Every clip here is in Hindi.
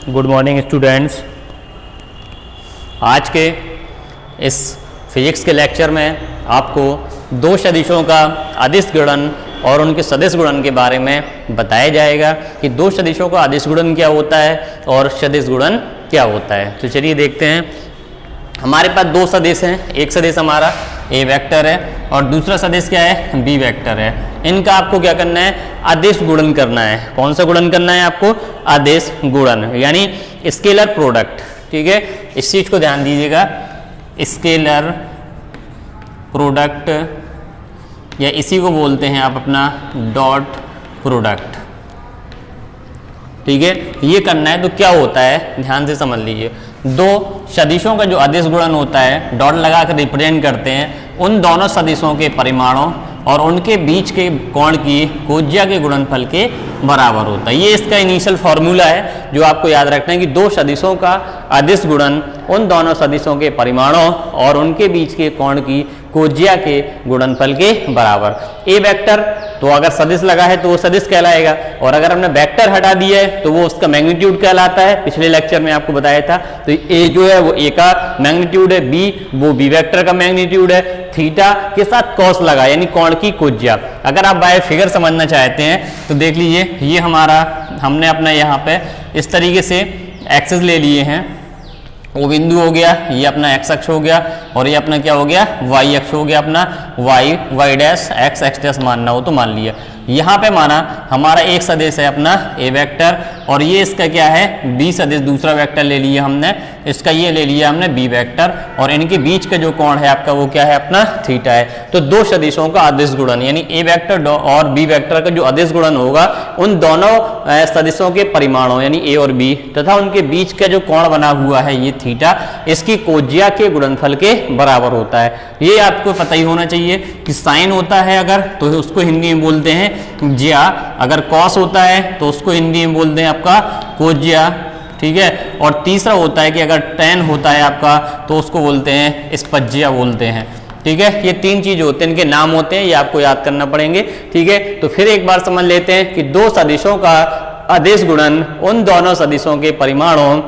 Good morning students. आज के इस फिजिक्स के लेक्चर में आपको दो सदिशों का अदिश गुणन और उनके सदिश गुणन के बारे में बताया जाएगा कि दो सदिशों का अदिश गुणन क्या होता है और सदिश गुणन क्या होता है। तो चलिए देखते हैं। हमारे पास दो सदिश हैं, एक सदिश हमारा ए वेक्टर है और दूसरा सदिश क्या है, बी वेक्टर है। इनका आपको क्या करना है, अदिश गुणन करना है। कौन सा गुणन करना है आपको, अदिश गुणन, यानी स्केलर प्रोडक्ट। ठीक है, इस चीज को ध्यान दीजिएगा, स्केलर प्रोडक्ट या इसी को बोलते हैं आप अपना डॉट प्रोडक्ट। ठीक है, ये करना है। तो क्या होता है, ध्यान से समझ लीजिए। दो सदिशों का जो अदिश गुणन होता है, डॉट लगाकर रिप्रेजेंट करते हैं उन दोनों सदिशों के परिमाणों और उनके बीच के कोण की कोज्या के गुणनफल के बराबर होता है। ये इसका इनिशियल फॉर्मूला है जो आपको याद रखना है कि दो सदिशों का अदिश गुणन उन दोनों सदिशों के परिमाणों और उनके बीच के कोण की कोज्या के गुणनफल के बराबर। ए वेक्टर तो अगर सदिश लगा है तो वो सदिश कहलाएगा, और अगर हमने वेक्टर हटा दिया है तो वो उसका मैग्नीट्यूड कहलाता है। पिछले लेक्चर में आपको बताया था। तो ए जो है वो ए का मैग्नीट्यूड है, बी वो बी वेक्टर का मैग्नीट्यूड है, थीटा के साथ कॉस लगा यानी कोण की कोज्या। अगर आप बाय फिगर समझना चाहते हैं तो देख लीजिए, ये हमारा हमने अपना यहाँ पे इस तरीके से एक्सेस ले लिए हैं। वो बिंदु हो गया, ये अपना एक्स अक्ष हो गया और ये अपना क्या हो गया, वाई अक्ष हो गया। अपना y y dash x x dash मानना हो तो मान लिया। यहाँ पे माना हमारा एक सदिश है अपना ए वेक्टर और ये इसका क्या है, बी सदिश दूसरा वेक्टर ले लिया हमने, इसका ये ले लिया हमने बी वेक्टर, और इनके बीच का जो कोण है आपका वो क्या है, अपना थीटा है। तो दो सदिशों का अदिश गुणन यानी ए वेक्टर और बी वेक्टर का जो अदिश गुणन होगा उन दोनों सदिशों के परिमाणों यानी ए और बी तथा उनके बीच का जो कोण बना हुआ है ये थीटा, इसकी कोज्या के गुणनफल के बराबर होता है। ये आपको पता ही होना चाहिए कि साइन होता है अगर तो उसको हिंदी में बोलते हैं ज्या, अगर कॉस होता है तो उसको हिंदी में बोलते हैं आपका कोज्या। ठीक है, और तीसरा होता है कि अगर टेन होता है आपका तो उसको बोलते हैं स्पज्या बोलते हैं। ठीक है, ये तीन चीज होते हैं, इनके नाम होते हैं, ये आपको याद करना पड़ेंगे। ठीक है, तो फिर एक बार समझ लेते हैं कि दो सदिशों का अदिश गुणन उन दोनों सदिशों के परिमाणों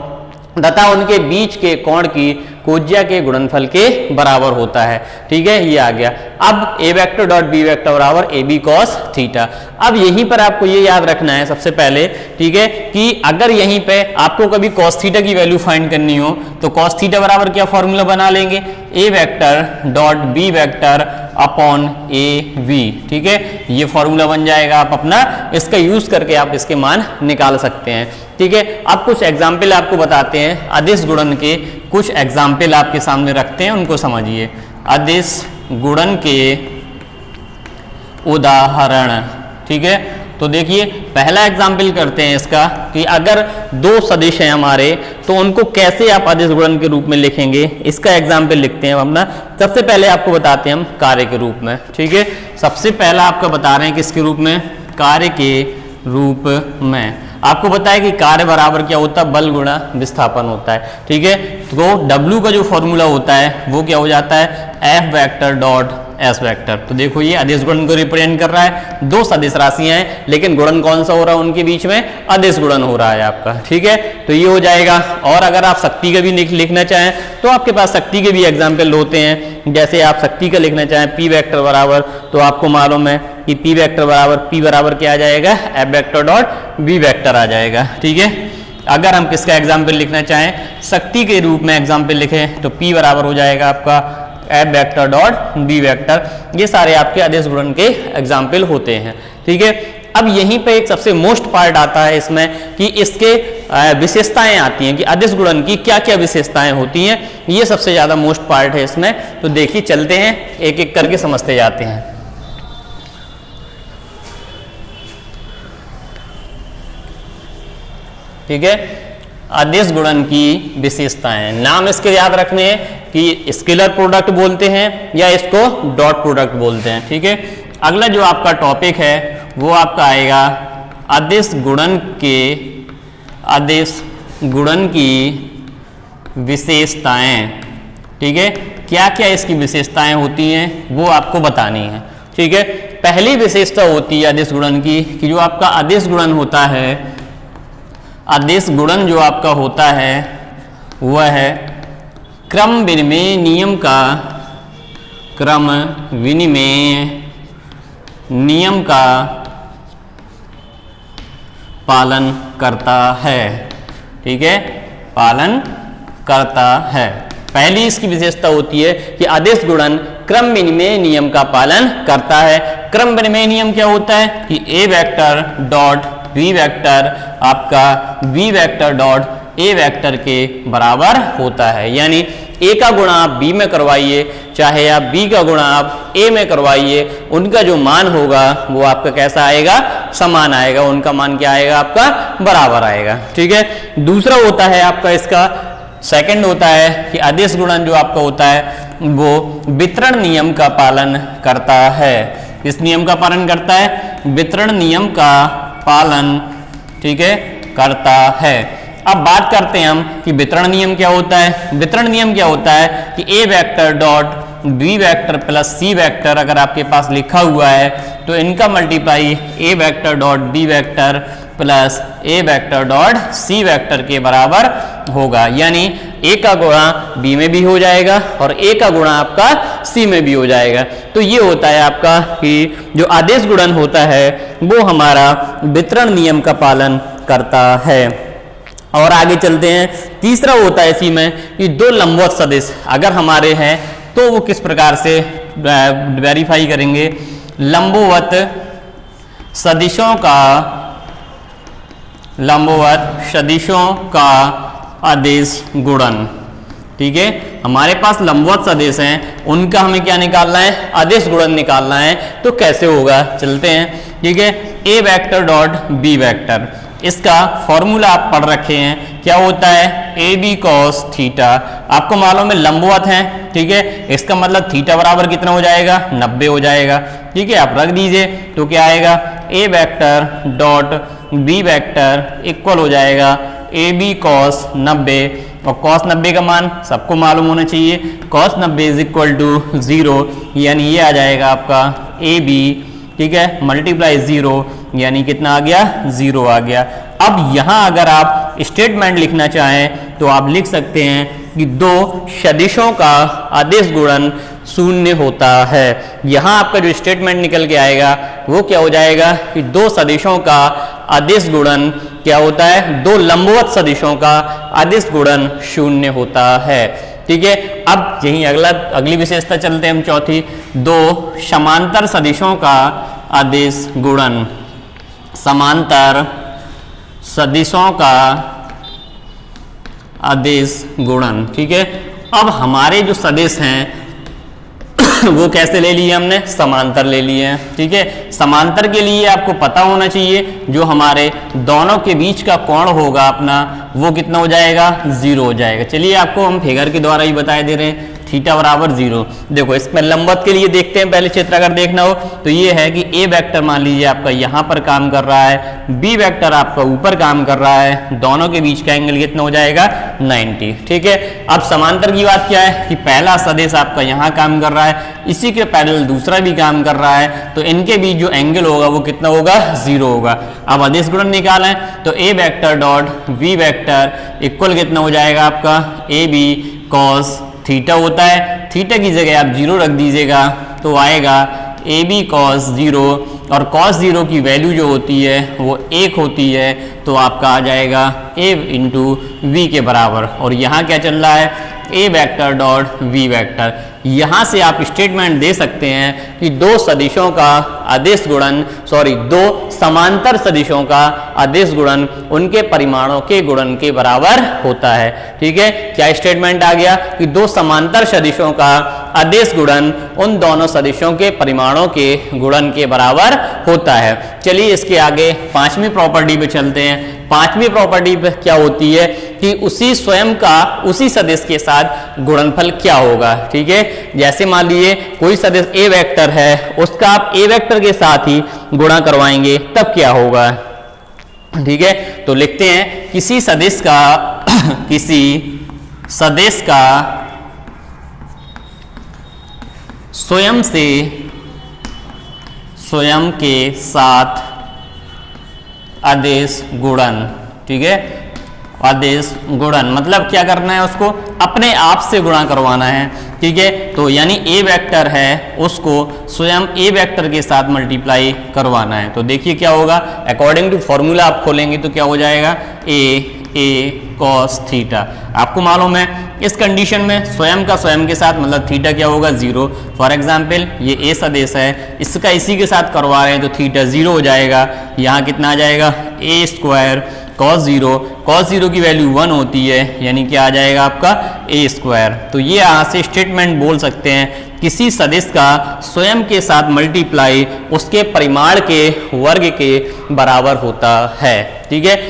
तथा उनके बीच के कोण की कोज्या के गुणनफल के बराबर होता है। ठीक है, ये आ गया। अब ए वेक्टर डॉट बी वेक्टर बराबर ए बी कॉस थीटा। अब यहीं पर आपको ये याद रखना है सबसे पहले, ठीक है, कि अगर यहीं पे आपको कभी कॉस थीटा की वैल्यू फाइंड करनी हो तो कॉस थीटा बराबर क्या फॉर्मूला बना लेंगे, A vector dot B vector upon A V. ठीक है, ये फॉर्मूला बन जाएगा। आप अपना इसका यूज करके आप इसके मान निकाल सकते हैं। ठीक है, अब कुछ एग्जाम्पल आपको बताते हैं अदिश गुणन के, कुछ एग्जाम्पल आपके सामने रखते हैं, उनको समझिए। अदिश गुणन के उदाहरण। ठीक है, तो देखिए पहला एग्जाम्पल करते हैं इसका कि अगर दो सदिश हैं हमारे तो उनको कैसे आप अदिश गुणन के रूप में लिखेंगे, इसका एग्जाम्पल लिखते हैं अपना। सबसे पहले आपको बताते हैं हम कार्य के रूप में। ठीक है, सबसे पहला आपका बता रहे हैं किसके रूप में, कार्य के रूप में। आपको पता है कि कार्य बराबर क्या होता है, बल गुणा विस्थापन होता है। ठीक है, तो W का जो फॉर्मूला होता है वो क्या हो जाता है, F vector dot S vector. तो देखो ये अदिश गुणन को रिप्रेजेंट कर रहा है। दो सदिश राशियां हैं लेकिन गुणन कौन सा हो रहा है उनके बीच में, अदिश गुणन हो रहा है आपका। ठीक है, तो ये हो जाएगा। और अगर आप शक्ति का भी लिखना चाहें तो आपके पास शक्ति के भी एग्जाम्पल होते हैं। जैसे आप शक्ति का लिखना चाहें P वेक्टर बराबर, तो आपको मालूम है कि P वेक्टर बराबर P बराबर क्या आ जाएगा, F vector dot V vector आ जाएगा। ठीक है, अगर हम किसका एग्जाम्पल लिखना चाहें, शक्ति के रूप में एग्जाम्पल लिखें तो P बराबर हो जाएगा आपका F vector dot B vector. ये सारे आपके अदिश गुणन के एग्जाम्पल होते हैं। ठीक है, अब यहीं पे एक सबसे मोस्ट पार्ट आता है इसमें कि इसके विशेषताएं आती हैं कि अदिश गुणन की क्या क्या विशेषताएं होती हैं। ये सबसे ज्यादा मोस्ट पार्ट है इसमें। तो देखिए चलते हैं एक एक करके समझते जाते हैं। ठीक है, अदिश गुणन की विशेषताएं, नाम इसके याद रखने हैं कि स्केलर प्रोडक्ट बोलते हैं या इसको डॉट प्रोडक्ट बोलते हैं। ठीक है, अगला जो आपका टॉपिक है वो आपका आएगा अदिश गुणन की विशेषताएं। ठीक है, क्या क्या इसकी विशेषताएं होती हैं वो आपको बतानी है। ठीक है, पहली विशेषता होती है अदिश गुणन की कि जो आपका अदिश गुणन होता है आदेश गुणन जो आपका होता है वह है क्रम विनिमय नियम का पालन करता है। ठीक है, पालन करता है। पहली इसकी विशेषता होती है कि आदेश गुणन क्रम विनिमय नियम का पालन करता है। क्रम विनिमय नियम क्या होता है कि ए वेक्टर डॉट बी वेक्टर आपका बी वेक्टर डॉट ए वेक्टर के बराबर होता है। यानी ए का गुणा आप बी में करवाइए, चाहे आप बी का गुणा आप ए में करवाइए, उनका जो मान होगा वो आपका कैसा आएगा, समान आएगा। उनका मान क्या आएगा, आपका बराबर आएगा। ठीक है, दूसरा होता है आपका इसका सेकंड होता है कि आदेश गुणन जो आपका होता है वो वितरण नियम का पालन करता है। इस नियम का पालन करता है, वितरण नियम का पालन, ठीक है, करता है। अब बात करते हैं हम कि वितरण नियम क्या होता है। वितरण नियम क्या होता है कि ए vector dot B vector plus C vector अगर आपके पास लिखा हुआ है तो इनका multiply A vector dot B vector plus A vector dot C vector के बराबर होगा। यानी ए का गुणा बी में भी हो जाएगा और ए का गुणा आपका सी में भी हो जाएगा। तो ये होता है आपका कि जो आदेश गुणन होता है वो हमारा वितरण नियम का पालन करता है। और आगे चलते हैं, तीसरा होता है इसी में कि दो लंबवत सदिश अगर हमारे हैं तो वो किस प्रकार से वेरीफाई करेंगे। लंबवत सदिशों का आदेश गुणन। ठीक है, हमारे पास लंबवत सदिश हैं, उनका हमें क्या निकालना है, आदेश गुणन निकालना है। तो कैसे होगा, चलते हैं। ठीक है, ए वेक्टर डॉट बी वेक्टर, इसका फॉर्मूला आप पढ़ रखे हैं, क्या होता है, ए बी कॉस थीटा। आपको मालूम है लंबवत है, ठीक है, इसका मतलब थीटा बराबर कितना हो जाएगा, 90 हो जाएगा। ठीक है, आप रख दीजिए तो क्या आएगा, A vector dot B vector equal हो जाएगा ए बी कॉस 90। और कॉस 90 का मान सबको मालूम होना चाहिए, कॉस 90 इज इक्वल टू 0, यानी ये आ जाएगा आपका ए बी, ठीक है, मल्टीप्लाई 0, यानी कितना आ गया, 0 आ गया। अब यहां अगर आप स्टेटमेंट लिखना चाहें तो आप लिख सकते हैं कि दो सदिशों का आदेश गुणन शून्य होता है। यहां आपका जो स्टेटमेंट निकल के आएगा वो क्या हो जाएगा कि दो सदिशों का आदेश गुणन क्या होता है, दो लंबवत सदिशों का आदेश गुणन शून्य होता है। ठीक है, अब यही अगली विशेषता चलते हैं हम चौथी, दो समांतर सदिशों का आदेश गुणन। समांतर सदिशों का आदेश गुणन। ठीक है, अब हमारे जो सदिश हैं वो कैसे ले लिए हमने, समांतर ले लिए हैं। ठीक है, समांतर के लिए आपको पता होना चाहिए जो हमारे दोनों के बीच का कोण होगा अपना वो कितना हो जाएगा, 0 हो जाएगा। चलिए आपको हम फिगर के द्वारा ही बता दे रहे हैं, थीटा बराबर 0। देखो इसमें लंबवत के लिए देखते हैं, पहले क्षेत्र अगर देखना हो तो ये है कि ए वेक्टर मान लीजिए आपका यहाँ पर काम कर रहा है, बी वेक्टर आपका ऊपर काम कर रहा है, दोनों के बीच का एंगल कितना हो जाएगा, 90। ठीक है, अब समांतर की बात क्या है कि पहला सदिश आपका यहाँ काम कर रहा है, इसी के पैरेलल दूसरा भी काम कर रहा है, तो इनके बीच जो एंगल होगा वो कितना होगा, 0 होगा। अब आदेश गुणन निकालें तो A vector dot B vector equal कितना हो जाएगा आपका, ए बी कॉस थीटा होता है, थीटा की जगह आप 0 रख दीजिएगा तो आएगा ए बी कॉस 0, और कॉस 0 की वैल्यू जो होती है वो 1 होती है, तो आपका आ जाएगा ए इंटू वी के बराबर। और यहाँ क्या चल रहा है, ए वेक्टर डॉट वी वेक्टर। यहाँ से आप स्टेटमेंट दे सकते हैं कि दो सदिशों का आदेश गुणन, दो समांतर सदिशों का आदेश गुणन उनके परिमाणों के गुणन के बराबर होता है। ठीक है, क्या स्टेटमेंट आ गया कि दो समांतर सदिशों का आदेश गुणन उन दोनों सदिशों के परिमाणों के गुणन के बराबर होता है। चलिए इसके आगे पांचवी प्रॉपर्टी पे चलते हैं। पांचवी प्रॉपर्टी पे क्या होती है कि उसी स्वयं का उसी सदिश के साथ गुणनफल क्या होगा। ठीक है, जैसे मान लीजिए कोई सदिश ए वेक्टर है, उसका आप ए वेक्टर के साथ ही गुणा करवाएंगे तब क्या होगा। ठीक है, तो लिखते हैं किसी सदिश का स्वयं के साथ आदेश गुणन। ठीक है, अदिश गुणन, मतलब क्या करना है, उसको अपने आप से गुणा करवाना है, ठीक है। तो यानी ए वेक्टर है उसको स्वयं ए वेक्टर के साथ मल्टीप्लाई करवाना है। तो देखिए क्या होगा, अकॉर्डिंग टू फॉर्मूला आप खोलेंगे तो क्या हो जाएगा, ए कॉस थीटा। आपको मालूम है इस कंडीशन में स्वयं का स्वयं के साथ मतलब थीटा क्या होगा, 0। फॉर एग्जाम्पल ये ए सदिश है, इसका इसी के साथ करवा रहे हैं तो थीटा 0 हो जाएगा। यहाँ कितना आ जाएगा, ए स्क्वायर कॉस 0 की वैल्यू 1 होती है, यानी क्या आ जाएगा आपका ए स्क्वायर। तो ये यहाँ से स्टेटमेंट बोल सकते हैं, किसी सदिश का स्वयं के साथ मल्टीप्लाई उसके परिमाण के वर्ग के बराबर होता है, ठीक है।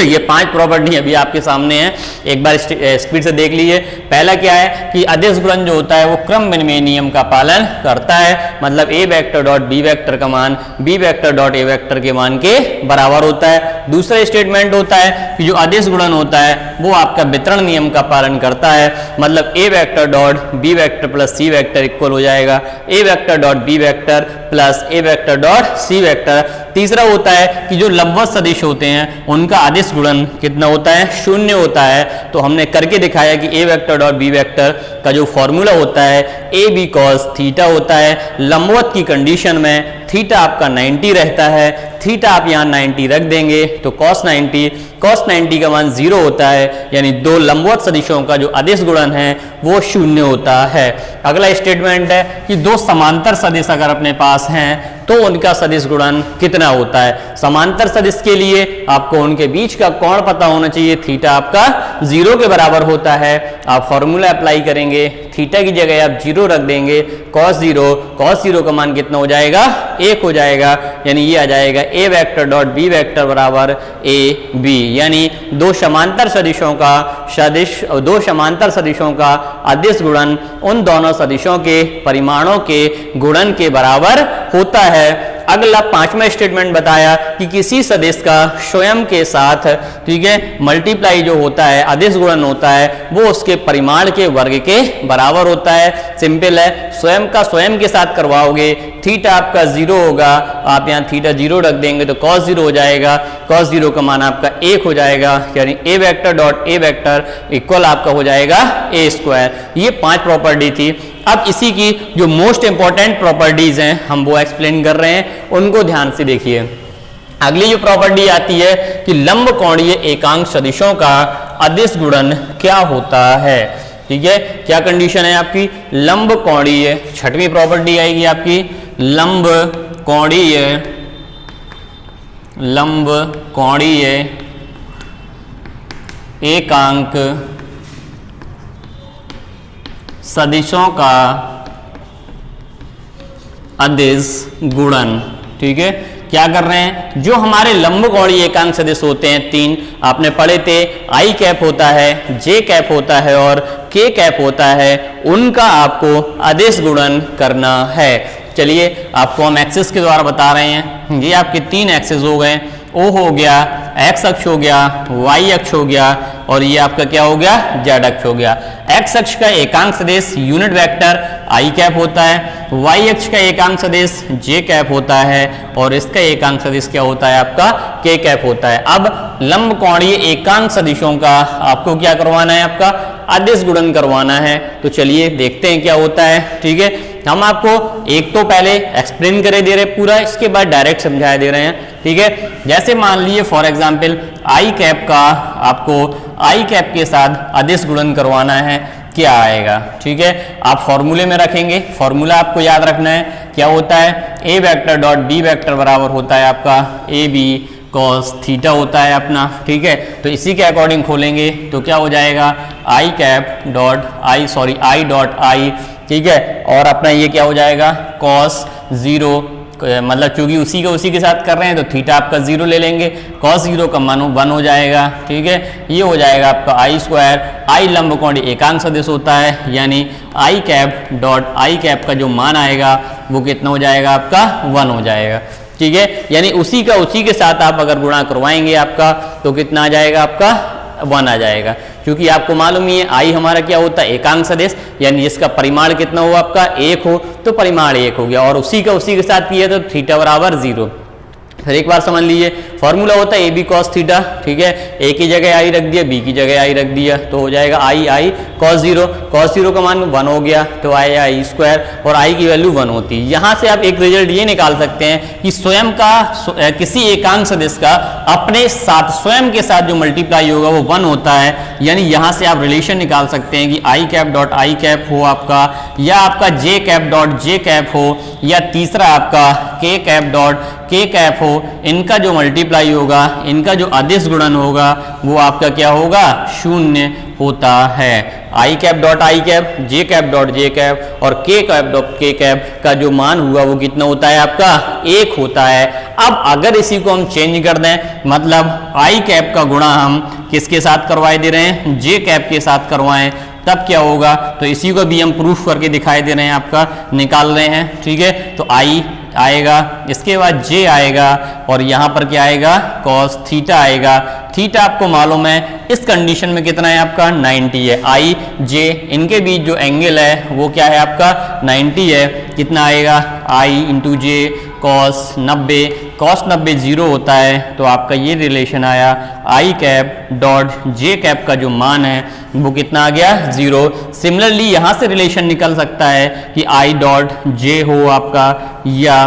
ये 5 प्रॉपर्टी अभी आपके सामने है, एक बार स्पीड से देख लीजिए। पहला क्या है कि अदिश गुणन जो होता है वो क्रम विनिमय नियम का पालन करता है, मतलब ए वेक्टर डॉट बी वेक्टर का मान बी वेक्टर डॉट ए वेक्टर के मान के बराबर होता है। दूसरा स्टेटमेंट होता है कि जो अदिश गुणन होता है वो आपका वितरण नियम का पालन करता है, मतलब ए vector dot B vector plus C vector equal हो जाएगा A vector dot B vector plus A vector dot C vector. तीसरा होता है कि जो लंबवत सदिश होते हैं उनका अदिश गुणन कितना होता है, 0 होता है। तो हमने करके दिखाया कि ए वेक्टर डॉट बी वेक्टर का जो फॉर्मूला होता है ए बी कॉस थीटा होता है। लंबवत की कंडीशन में थीटा आपका 90 रहता है, थीटा आप यहाँ 90 रख देंगे तो cos 90 का मान 0 होता है, यानी दो लंबवत सदिशों का जो अदिश गुणन है वो 0 होता है। अगला स्टेटमेंट है कि दो समांतर सदिश अगर अपने पास हैं तो उनका सदिश गुणन कितना होता है। समांतर सदिश के लिए आपको उनके बीच का कोण पता होना चाहिए, थीटा आपका 0 के बराबर होता है। आप फॉर्मूला अप्लाई करेंगे, थीटा की जगह आप 0 रख देंगे, cos 0 का मान कितना हो जाएगा, 1 हो जाएगा, यानी ये आ जाएगा A vector dot B vector बराबर ए बी, यानी दो समांतर सदिशों का अदिश गुणन उन दोनों सदिशों के परिमाणों के गुणन के बराबर होता है। अगला 5वां स्टेटमेंट बताया कि किसी सदिश का स्वयं के साथ, ठीक है, मल्टीप्लाई जो होता है अदिश गुणन होता है वो उसके परिमाण के वर्ग के बराबर होता है। सिंपल है, स्वयं का स्वयं के साथ करवाओगे, थीटा आपका 0 होगा, आप यहाँ थीटा 0 रख देंगे तो cos 0 हो जाएगा, cos 0 का मान आपका 1 हो जाएगा, यानी A vector dot A vector equal आपका हो जाएगा ए स्क्वायर। ये 5 प्रॉपर्टी थी। अब इसी की जो मोस्ट इंपॉर्टेंट प्रॉपर्टीज हैं हम वो एक्सप्लेन कर रहे हैं, उनको ध्यान से देखिए। अगली जो प्रॉपर्टी आती है कि लंब कोणीय एकांक सदिशों का अदिश गुणन क्या होता है, ठीक है। क्या कंडीशन है आपकी, लंब कोणीय, 6वीं प्रॉपर्टी आएगी आपकी लंब कोणीय एकांक सदिशों का अदिश गुणन, ठीक है। क्या कर रहे हैं, जो हमारे लंब कोणीय एकांक सदिश होते हैं 3 आपने पढ़े थे, आई कैप होता है, जे कैप होता है और के कैप होता है, उनका आपको अदिश गुणन करना है। चलिए आपको हम एक्सिस के द्वारा बता रहे हैं। ये आपके 3 एक्सिस हो गए, ओ हो गया, एक्स अक्ष हो गया, वाई अक्ष हो गया और ये आपका क्या हो गया, जेड अक्ष हो गया। एक्स अक्ष का एकांक सदिश यूनिट वेक्टर आई कैप होता है, वाई अक्ष का एकांक सदिश जे कैप होता है और इसका एकांक सदिश क्या होता है आपका के कैप होता है। अब लंब कोणीय एकांक सदिशों का आपको क्या करवाना है, आपका अदिश गुणन करवाना है। तो चलिए देखते हैं क्या होता है, ठीक है। हम आपको एक तो पहले एक्सप्लेन करे दे रहे पूरा, इसके बाद डायरेक्ट समझाया दे रहे हैं, ठीक है। जैसे मान लीजिए फॉर एग्जांपल आई कैप का आपको आई कैप के साथ अदिश गुणन करवाना है, क्या आएगा, ठीक है। आप फॉर्मूले में रखेंगे, फॉर्मूला आपको याद रखना है, क्या होता है, ए वेक्टर डॉट बी वेक्टर बराबर होता है आपका ए बी कॉस थीटा होता है अपना, ठीक है। तो इसी के अकॉर्डिंग खोलेंगे तो क्या हो जाएगा, आई डॉट आई, ठीक है, और अपना ये क्या हो जाएगा cos 0, मतलब चूंकि उसी के साथ कर रहे हैं तो थीटा आपका 0 ले लेंगे, cos 0 का मान 1 हो जाएगा, ठीक है। ये हो जाएगा आपका आई स्क्वायर, आई लंब कोणीय एकांक सदिश होता है, यानी आई कैप डॉट आई कैप का जो मान आएगा वो कितना हो जाएगा आपका 1 हो जाएगा, ठीक है। यानी उसी के साथ आप अगर गुणा करवाएंगे आपका तो कितना आ जाएगा, आपका 1 आ जाएगा। क्योंकि आपको मालूम ही है आई हमारा क्या होता है, एकांक सदिश, यानी जिसका परिमाण कितना हो आपका 1 हो तो परिमाण 1 हो गया, और उसी के साथ किया तो थीटा बराबर 0। फिर एक बार समझ लीजिए फॉर्मूला होता है ए बी कॉस थीटा, ठीक है, ए की जगह आई रख दिया, बी की जगह आई रख दिया, तो हो जाएगा आई कॉस जीरो का मान 1 हो गया, तो आई स्क्वायर, और आई की वैल्यू 1 होती है। यहाँ से आप एक रिजल्ट ये निकाल सकते हैं कि स्वयं का किसी एकांक सदिश का अपने साथ स्वयं के साथ जो मल्टीप्लाई होगा वो 1 होता है। यानी यहाँ से आप रिलेशन निकाल सकते हैं कि आई कैप डॉट आई कैप हो आपका, या आपका जे कैप डॉट जे कैप हो, या तीसरा आपका के कैप डॉट के कैप हो, इनका जो मल्टीप्लाई होगा, इनका जो अदिश गुणन होगा वो आपका क्या होगा, 0 होता है। I cap dot I cap, J cap dot J cap और के कैप डॉट के कैप का जो मान हुआ वो कितना होता है आपका, 1 होता है। अब अगर इसी को हम चेंज कर दें, मतलब आई कैप का गुणा हम किसके साथ करवाए दे रहे हैं, जे कैप के साथ करवाएं, तब क्या होगा, तो इसी को भी हम प्रूफ करके दिखाई दे रहे हैं, आपका निकाल रहे हैं, ठीक है। तो आई आएगा, इसके बाद जे आएगा, और यहाँ पर क्या आएगा, कॉस थीटा आएगा। थीटा आपको मालूम है इस कंडीशन में कितना है आपका, 90 है। आई जे इनके बीच जो एंगल है वो क्या है आपका, 90 है। कितना आएगा, आई इंटू जे कॉस 90, कॉस 90 0 होता है, तो आपका ये रिलेशन आया, आई कैप डॉट जे कैप का जो मान है वो कितना आ गया, 0। सिमिलरली यहाँ से रिलेशन निकल सकता है कि आई डॉट जे हो आपका, या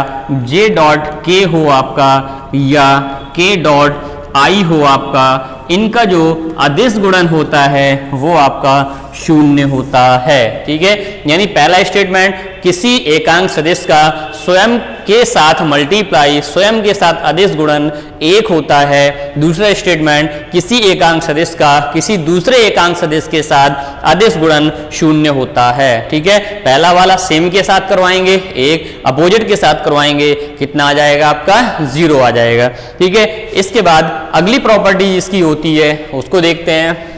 जे डॉट के हो आपका, या के डॉट आई हो आपका, इनका जो अदिश गुणन होता है वो आपका 0 होता है, ठीक है। यानी पहला स्टेटमेंट किसी एकांक सदिश का स्वयं के साथ मल्टीप्लाई, स्वयं के साथ अदिश गुणन 1 होता है। दूसरा स्टेटमेंट किसी एकांक सदिश का किसी दूसरे एकांक सदिश के साथ अदिश गुणन 0 होता है, ठीक है। पहला वाला सेम के साथ करवाएंगे, एक अपोजिट के साथ करवाएंगे, कितना आ जाएगा आपका, 0 आ जाएगा, ठीक है। इसके बाद अगली प्रॉपर्टी इसकी होती है उसको देखते हैं।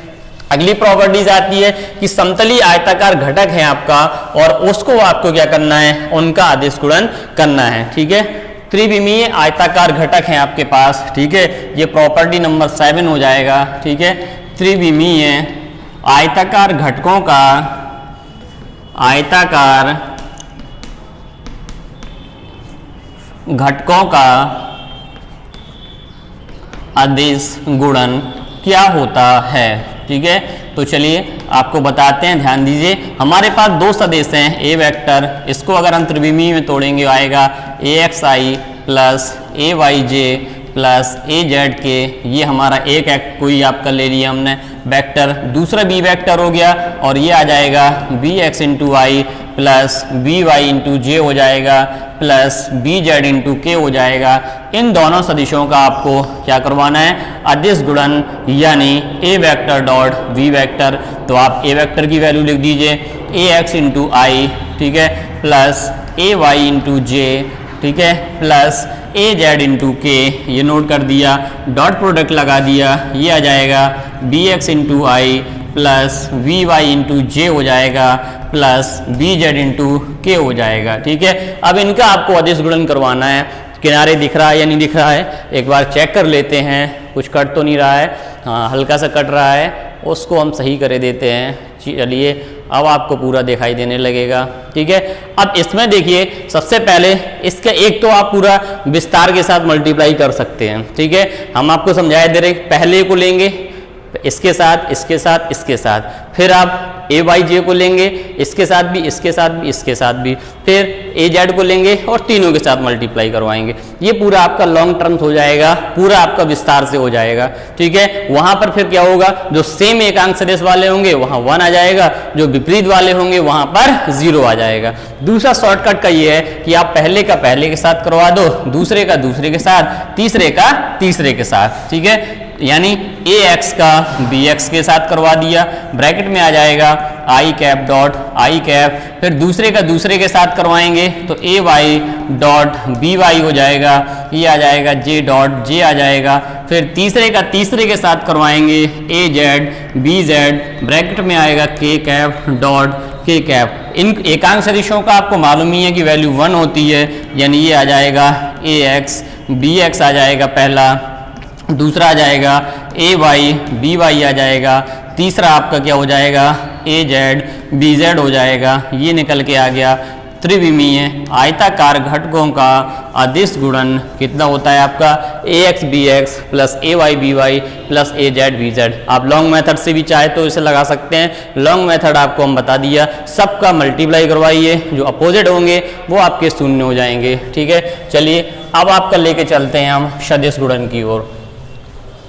अगली प्रॉपर्टीज आती है कि समतली आयताकार घटक है आपका, और उसको आपको क्या करना है, उनका अदिश गुणन करना है, ठीक है। त्रिविमीय आयताकार घटक है आपके पास, ठीक है, ये प्रॉपर्टी नंबर 7 हो जाएगा, ठीक है। त्रिविमीय आयताकार घटकों का अदिश गुणन क्या होता है, ठीक है। तो चलिए आपको बताते हैं, ध्यान दीजिए। हमारे पास 2 सदिश हैं, ए वेक्टर, इसको अगर हम त्रिविमीय में तोड़ेंगे आएगा ए x I plus A Y J plus A Z के, ये हमारा एक कोई आपका ले लिया हमने वेक्टर। दूसरा बी वेक्टर हो गया, और ये आ जाएगा B X into I plus B Y into J हो जाएगा प्लस बी जेड इंटू के हो जाएगा। इन दोनों सदिशों का आपको क्या करवाना है, अदिश गुणन, यानी A vector dot B vector. तो आप ए वेक्टर की वैल्यू लिख दीजिए ए एक्स इंटू आई, ठीक है, प्लस ए वाई इंटू जे, ठीक है, प्लस ए जेड इंटू के, ये नोट कर दिया, डॉट प्रोडक्ट लगा दिया, ये आ जाएगा B X into I plus V Y into J हो जाएगा प्लस बी जेड इंटू के हो जाएगा, ठीक है। अब इनका आपको अदिश गुणन करवाना है। किनारे दिख रहा है या नहीं दिख रहा है, एक बार चेक कर लेते हैं, कुछ कट तो नहीं रहा है, हाँ हल्का सा कट रहा है, उसको हम सही कर देते हैं। चलिए अब आपको पूरा दिखाई देने लगेगा, ठीक है। अब इसमें देखिए सबसे पहले इसका एक तो आप पूरा विस्तार के साथ मल्टीप्लाई कर सकते हैं, ठीक है। हम आपको समझाए दे रहे, पहले को लेंगे इसके साथ, इसके साथ, इसके साथ, फिर आप ए वाई जे को लेंगे इसके साथ भी, इसके साथ भी, इसके साथ भी, फिर ए जेड को लेंगे और तीनों के साथ मल्टीप्लाई करवाएंगे। ये पूरा आपका लॉन्ग टर्म हो जाएगा, पूरा आपका विस्तार से हो जाएगा, ठीक है। वहां पर फिर क्या होगा, जो सेम एकांक सदिश वाले होंगे वहां 1 आ जाएगा, जो विपरीत वाले होंगे वहां पर 0 आ जाएगा। दूसरा शॉर्टकट का ये है कि आप पहले का पहले के साथ करवा दो, दूसरे का दूसरे के साथ, तीसरे का तीसरे के साथ, ठीक है। यानी ए एक्स का बी एक्स के साथ करवा दिया, ब्रैकेट में आ जाएगा आई कैप डॉट आई कैप, फिर दूसरे का दूसरे के साथ करवाएंगे तो ए वाई डॉट बी वाई हो जाएगा, ये आ जाएगा जे डॉट जे आ जाएगा, फिर तीसरे का तीसरे के साथ करवाएंगे ए जेड बी जेड, ब्रैकेट में आएगा के कैप डॉट के कैप। इन एकांक सदिशों का आपको मालूम ही है कि वैल्यू 1 होती है, यानी ये आ जाएगा ए एक्स बी एक्स आ जाएगा पहला, दूसरा आ जाएगा ए वाई बी वाई आ जाएगा, तीसरा आपका क्या हो जाएगा ए जेड बी जेड हो जाएगा, ये निकल के आ गया। त्रिविमीय आयताकार घटकों का अदिश गुणन कितना होता है आपका ax bx plus ay by plus az bz। आप लॉन्ग मेथड से भी चाहे तो इसे लगा सकते हैं, लॉन्ग मेथड आपको हम बता दिया। सबका मल्टीप्लाई करवाइए, जो अपोजिट होंगे वो आपके शून्य हो जाएंगे। ठीक है, चलिए अब आपका लेके चलते हैं हम सदिश गुणन की ओर।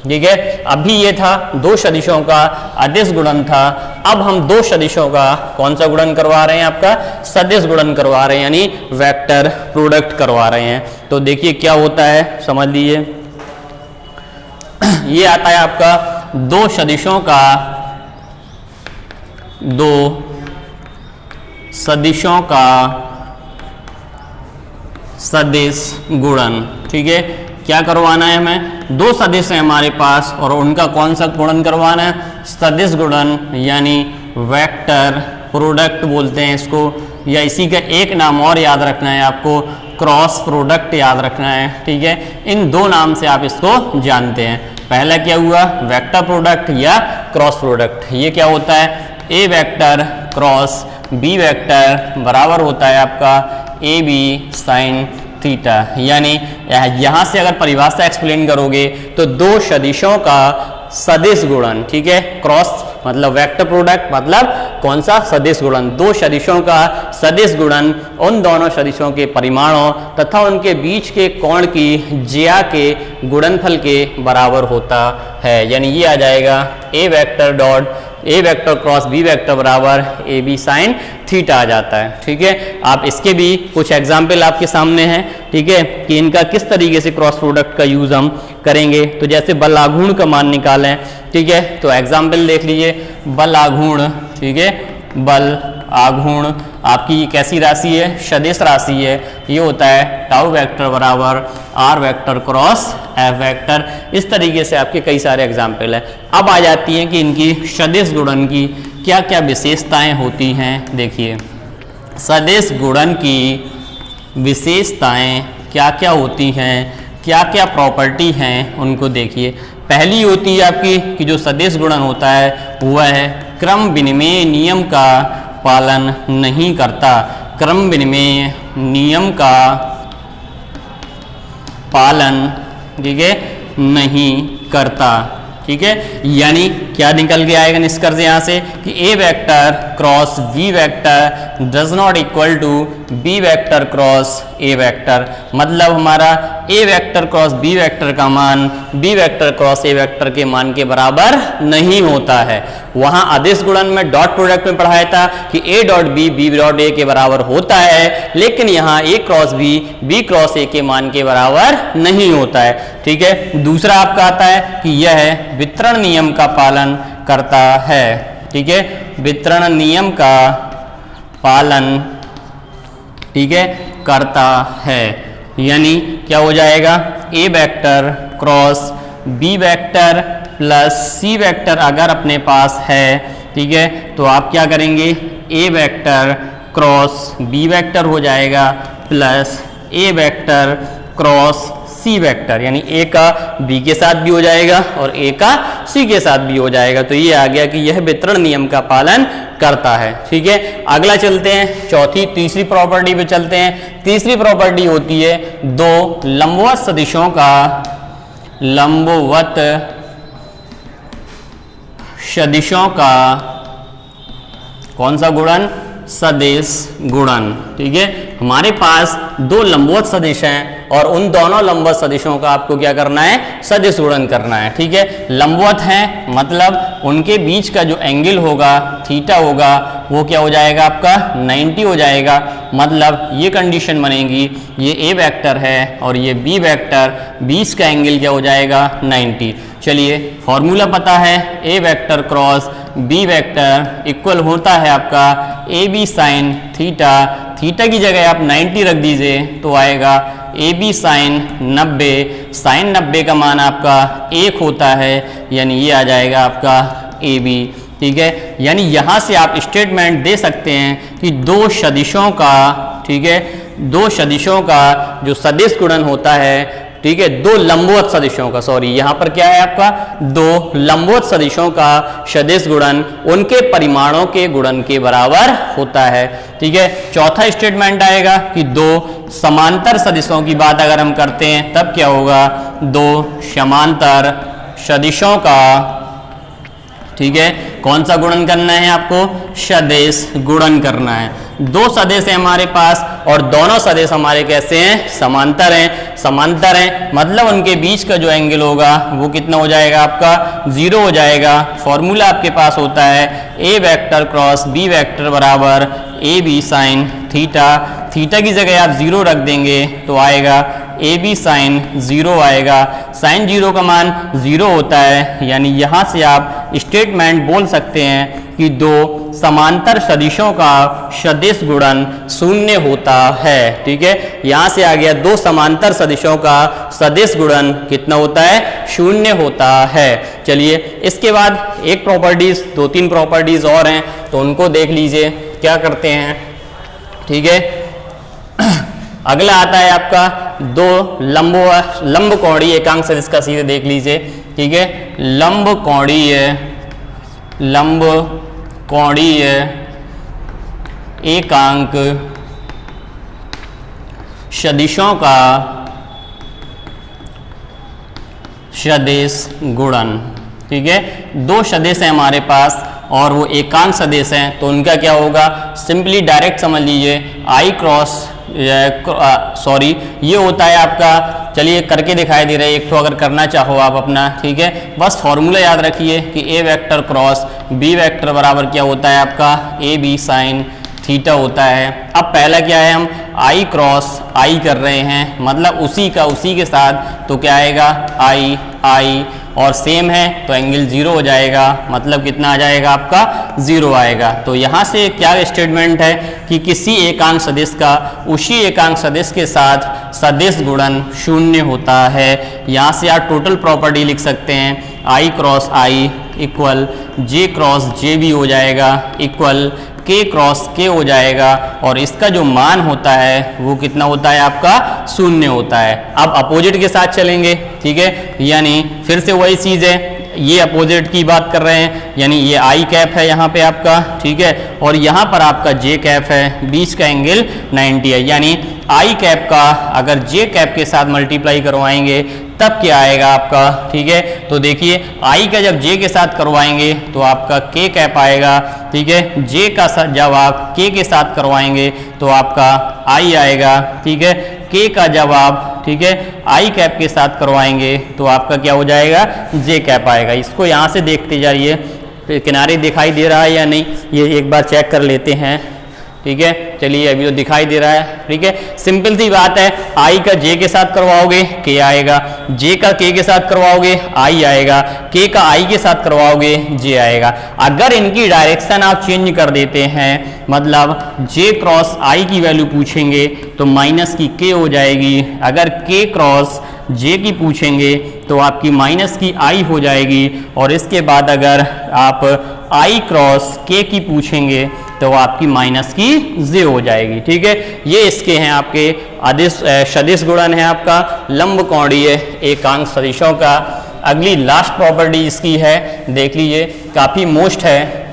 ठीक है, अभी ये था दो सदिशों का अदिश गुणन था, अब हम दो सदिशों का कौन सा गुणन करवा रहे हैं, आपका सदिश गुणन करवा रहे हैं, यानी वेक्टर प्रोडक्ट करवा रहे हैं। तो देखिए क्या होता है, समझ लीजिए। ये आता है आपका दो सदिशों का सदिश गुणन। ठीक है, क्या करवाना है हमें, दो सदिश हैं हमारे पास और उनका कौन सा गुणन करवाना है, सदिश गुणन, यानी वेक्टर प्रोडक्ट बोलते हैं इसको, या इसी का एक नाम और याद रखना है आपको, क्रॉस प्रोडक्ट याद रखना है। ठीक है, इन दो नाम से आप इसको जानते हैं। पहला क्या हुआ, वेक्टर प्रोडक्ट या क्रॉस प्रोडक्ट। ये क्या होता है, ए वेक्टर क्रॉस बी वेक्टर बराबर होता है आपका ए बी साइन थीटा। यानी यहां से अगर परिभाषा एक्सप्लेन करोगे तो दो सदिशों का सदिश गुणन। ठीक है, क्रॉस मतलब वेक्टर प्रोडक्ट मतलब कौन सा, सदिश गुणन। दो सदिशों का सदिश गुणन उन दोनों सदिशों के परिमाणों तथा उनके बीच के कोण की ज्या के गुणनफल के बराबर होता है। यानी ये आ जाएगा A vector dot A vector cross B vector बराबर ए बी साइन थीटा आ जाता है। ठीक है, आप इसके भी कुछ एग्जाम्पल आपके सामने हैं। ठीक है, कि इनका किस तरीके से क्रॉस प्रोडक्ट का यूज हम करेंगे। तो जैसे बल आघूर्ण का मान निकालें, ठीक है, तो एग्जाम्पल देख लीजिए, बल आघूर्ण। ठीक है, बल आघूर्ण आपकी कैसी राशि है, सदिश राशि है। ये होता है टाउ वेक्टर बराबर r vector cross f vector. इस तरीके से आपके कई सारे एग्जाम्पल है। अब आ जाती हैं कि इनकी सदिश गुणन की क्या क्या विशेषताएं होती हैं। देखिए, सदिश गुणन की विशेषताएं क्या क्या होती हैं, क्या क्या प्रॉपर्टी हैं, उनको देखिए। पहली होती है आपकी कि जो सदिश गुणन होता है वह है क्रम विनिमय नियम का पालन नहीं करता। क्रम विनिमय नियम का पालन, ठीक है, नहीं करता। ठीक है, यानी क्या निकल के आएगा निष्कर्ष यहाँ से कि ए vector cross B vector does not equal to B vector cross A vector. मतलब हमारा A vector cross B vector का मान B vector cross A vector के मान के बराबर नहीं होता है। वहां आदेश गुणन में डॉट प्रोडक्ट में पढ़ाया था कि a dot b b dot a के बराबर होता है, लेकिन यहाँ a cross b cross a के मान के बराबर नहीं होता है। ठीक है, दूसरा आपका आता है कि यह वितरण नियम का पालन करता है। ठीक है, वितरण नियम का पालन, ठीक है, करता है। यानी क्या हो जाएगा, A vector cross B vector plus C vector अगर अपने पास है, ठीक है, तो आप क्या करेंगे, ए वेक्टर क्रॉस बी वेक्टर हो जाएगा plus A vector cross C vector, यानी ए का बी के साथ भी हो जाएगा और ए का सी के साथ भी हो जाएगा। तो ये आ गया कि यह वितरण नियम का पालन करता है। ठीक है, अगला चलते हैं तीसरी प्रॉपर्टी पे चलते हैं। तीसरी प्रॉपर्टी होती है दो लंबवत सदिशों का कौन सा गुणन, सदिश गुणन। ठीक है, हमारे पास दो लंबवत सदिश हैं और उन दोनों लंबवत सदिशों का आपको क्या करना है, सदिश गुणन करना है। ठीक है, लंबवत हैं मतलब उनके बीच का जो एंगल होगा, थीटा होगा, वो क्या हो जाएगा आपका 90 हो जाएगा। मतलब ये कंडीशन बनेगी, ये ए वेक्टर है और ये बी वेक्टर, बीच का एंगल क्या हो जाएगा 90। चलिए, फॉर्मूला पता है, ए vector cross B vector equal होता है आपका A B sine theta. Theta की जगह आप 90 रख दीजिए तो आएगा ए बी साइन 90। साइन 90 का मान आपका 1 होता है, यानी ये आ जाएगा आपका ए बी। ठीक है, यानी यहाँ से आप स्टेटमेंट दे सकते हैं कि दो सदिशों का, ठीक है, दो सदिशों का जो सदिश गुणन होता है ठीक है, दो लंबवत सदिशों का, सॉरी यहाँ पर क्या है आपका, दो लंबवत सदिशों का सदिश गुणन उनके परिमाणों के गुणन के बराबर होता है। ठीक है, चौथा स्टेटमेंट आएगा कि दो समांतर सदिशों की बात अगर हम करते हैं तब क्या होगा, दो समांतर सदिशों का, ठीक है, कौन सा गुणन करना है आपको, सदिश गुणन करना है। दो सदिश है हमारे पास और दोनों सदिश हमारे कैसे हैं, समांतर हैं। समांतर हैं मतलब उनके बीच का जो एंगल होगा वो कितना हो जाएगा आपका, 0 हो जाएगा। फॉर्मूला आपके पास होता है ए वेक्टर क्रॉस बी वेक्टर बराबर A B sine theta. Theta की जगह आप 0 रख देंगे तो आएगा ए बी साइन 0 आएगा। साइन 0 का मान 0 होता है, यानी यहाँ से आप स्टेटमेंट बोल सकते हैं कि दो समांतर सदिशों का सदिश गुणन 0 होता है। ठीक है, यहाँ से आ गया दो समांतर सदिशों का सदिश गुणन कितना होता है, 0 होता है। चलिए इसके बाद एक प्रॉपर्टीज, 2-3 प्रॉपर्टीज और हैं तो उनको देख लीजिए क्या करते हैं। ठीक है, अगला आता है आपका दो लंब कोणीय एकांक सदिश का, सीधे देख लीजिए। ठीक है, लंब कोणीय एकांक सदिशों का सदिश गुणन। ठीक है, दो सदिश हैं हमारे पास और वो एकांक सदिश हैं तो उनका क्या होगा, सिंपली डायरेक्ट समझ लीजिए आई क्रॉस, सॉरी ये होता है आपका, चलिए करके दिखाई दे रहा है एक तो, अगर करना चाहो आप अपना। ठीक है, बस फॉर्मूला याद रखिए कि ए वेक्टर क्रॉस बी वेक्टर बराबर क्या होता है आपका, ए बी साइन थीटा होता है। अब पहला क्या है, हम आई क्रॉस आई कर रहे हैं मतलब उसी के साथ, तो क्या आएगा आई आई और सेम है तो एंगल 0 हो जाएगा, मतलब कितना आ जाएगा आपका 0 आएगा। तो यहाँ से क्या स्टेटमेंट है कि किसी एकांक सदिश का उसी एकांक सदिश के साथ सदिश गुणन 0 होता है। यहाँ से आप टोटल प्रॉपर्टी लिख सकते हैं, आई cross I equal J cross जे भी हो जाएगा, इक्वल के क्रॉस के हो जाएगा और इसका जो मान होता है वो कितना होता है आपका, 0 होता है। अब अपोजिट के साथ चलेंगे। ठीक है, यानी फिर से वही चीज़ है, ये अपोजिट की बात कर रहे हैं, यानी ये आई कैप है यहाँ पे आपका। ठीक है, और यहाँ पर आपका जे कैप है, बीच का एंगल 90 है, यानी आई कैप का अगर जे कैप के साथ मल्टीप्लाई करवाएंगे तब क्या आएगा आपका। ठीक है, तो देखिए आई का जब जे के साथ करवाएंगे तो आपका के कैप आएगा। ठीक है, जे का जब आप के के साथ करवाएंगे तो आपका आई आएगा। ठीक है, के का जब आप, ठीक है, आई कैप के साथ करवाएंगे तो आपका क्या हो जाएगा, जे कैप आएगा। इसको यहाँ से देखते जाइए किनारे दिखाई दे रहा है या नहीं, ये एक बार चेक कर लेते हैं। ठीक है, चलिए अभी तो दिखाई दे रहा है। ठीक है, सिंपल सी बात है, आई का जे के साथ करवाओगे के आएगा, जे का के साथ करवाओगे आई आएगा, के का आई के साथ करवाओगे जे आएगा। अगर इनकी डायरेक्शन आप चेंज कर देते हैं, मतलब जे क्रॉस आई की वैल्यू पूछेंगे तो माइनस की के हो जाएगी, अगर के क्रॉस जे की पूछेंगे तो आपकी माइनस की आई हो जाएगी, और इसके बाद अगर आप आई क्रॉस के की पूछेंगे तो आपकी माइनस की जे हो जाएगी। ठीक है, ये इसके हैं आपके अदिश सदिश गुणन है आपका लंब कोणीय एकांक सदिशों का। अगली लास्ट प्रॉपर्टी इसकी है, देख लीजिए, काफ़ी मोस्ट है।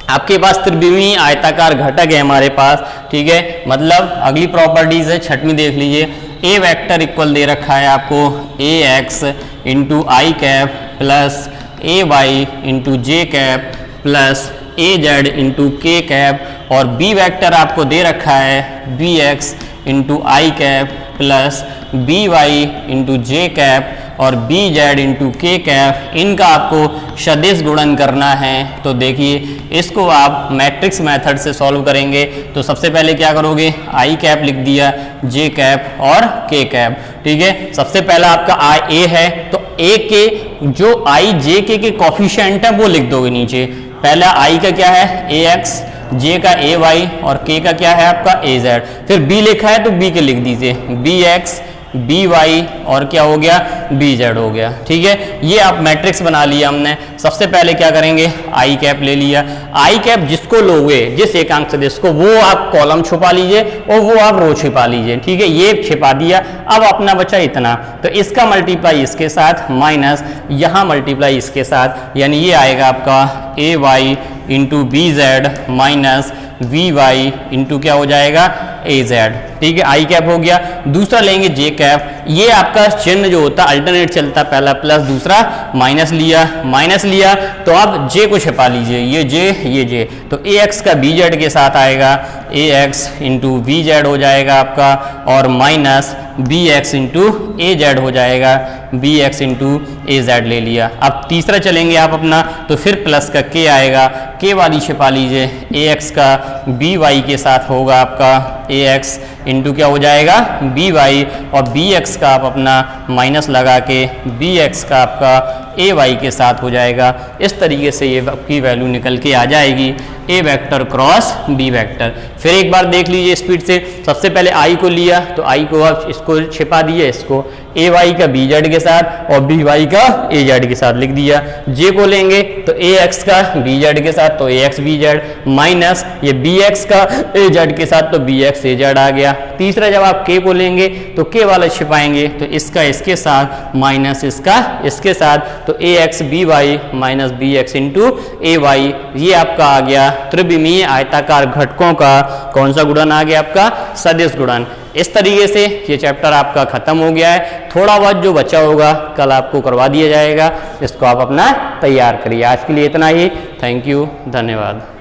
आपके पास त्रिविमीय आयताकार घटक है हमारे पास। ठीक है, मतलब अगली प्रॉपर्टीज है, छठवीं देख लीजिए, ए वेक्टर इक्वल दे रखा है आपको A X into I cap plus A Y into J cap plus A Z into K cap, और बी वेक्टर आपको दे रखा है B X into I cap plus B Y into J cap और B Z into K cap. इनका आपको सदिश गुणन करना है। तो देखिए इसको आप मैट्रिक्स मेथड से सॉल्व करेंगे। तो सबसे पहले क्या करोगे, आई कैप लिख दिया, जे कैप और के कैप। ठीक है, सबसे पहला आपका आई ए है तो ए के जो आई जे के कॉफिशिएंट है वो लिख दोगे नीचे। पहला आई का क्या है ए एक्स, जे का ए वाई और के का क्या है आपका ए जेड। फिर बी लिखा है तो बी के लिख दीजिए, बी एक्स बी वाई और क्या हो गया, बी जेड हो गया। ठीक है, ये आप मैट्रिक्स बना लिया हमने। सबसे पहले क्या करेंगे, आई कैप ले लिया। आई कैप जिसको लोगे, जिस एकांक सदिश को, वो आप कॉलम छुपा लीजिए और वो आप रो छिपा लीजिए। ठीक है, ये छिपा दिया। अब अपना बचा इतना, तो इसका मल्टीप्लाई इसके साथ माइनस यहाँ मल्टीप्लाई इसके साथ, यानी ये आएगा आपका A Y into B Z minus V Y into क्या हो जाएगा, ए जेड। ठीक है, आई कैप हो गया। दूसरा लेंगे जे कैप। ये आपका चिन्ह जो होता है अल्टरनेट चलता, पहला प्लस दूसरा माइनस लिया, माइनस लिया तो आप जे को छिपा लीजिए, ये जे ये जे, तो ए एक्स का बी जेड के साथ आएगा, ए एक्स इंटू बी जेड हो जाएगा आपका, और माइनस बी एक्स इंटू ए जेड हो जाएगा, बी एक्स इंटू ए जेड ले लिया। अब तीसरा चलेंगे आप अपना, तो फिर प्लस का के आएगा, के वाली छिपा लीजिए, ए एक्स का बी वाई के साथ होगा आपका ए एक्स इंटू क्या हो जाएगा, बी वाई, और बी एक्स का आप अपना माइनस लगा के बी एक्स का आपका ए वाई के साथ हो जाएगा। इस तरीके से ये आपकी वैल्यू निकल के आ जाएगी, ए वेक्टर क्रॉस बी वेक्टर। फिर एक बार देख लीजिए स्पीड से। सबसे पहले आई को लिया, तो आई को आप इसको छिपा दिए, इसको ए वाई का बी जेड के साथ और बी वाई का ए जेड के साथ लिख दिया। जे को लेंगे तो ए एक्स का बी जेड के साथ, तो A X B Z, minus ये बी एक्स का ए जेड के साथ, तो बी एक्स ए जेड आ गया। तीसरा जब आप के को लेंगे तो के वाला छिपाएंगे, तो इसका इसके साथ माइनस इसका इसके साथ, तो A X B Y minus B X into A Y. ये आपका आ गया त्रिविमीय आयताकार घटकों का कौन सा गुणन आ गया, आपका सदिश गुणन। इस तरीके से ये चैप्टर आपका खत्म हो गया है। थोड़ा बहुत जो बचा होगा कल आपको करवा दिया जाएगा, इसको आप अपना तैयार करिए। आज के लिए इतना ही। थैंक यू, धन्यवाद।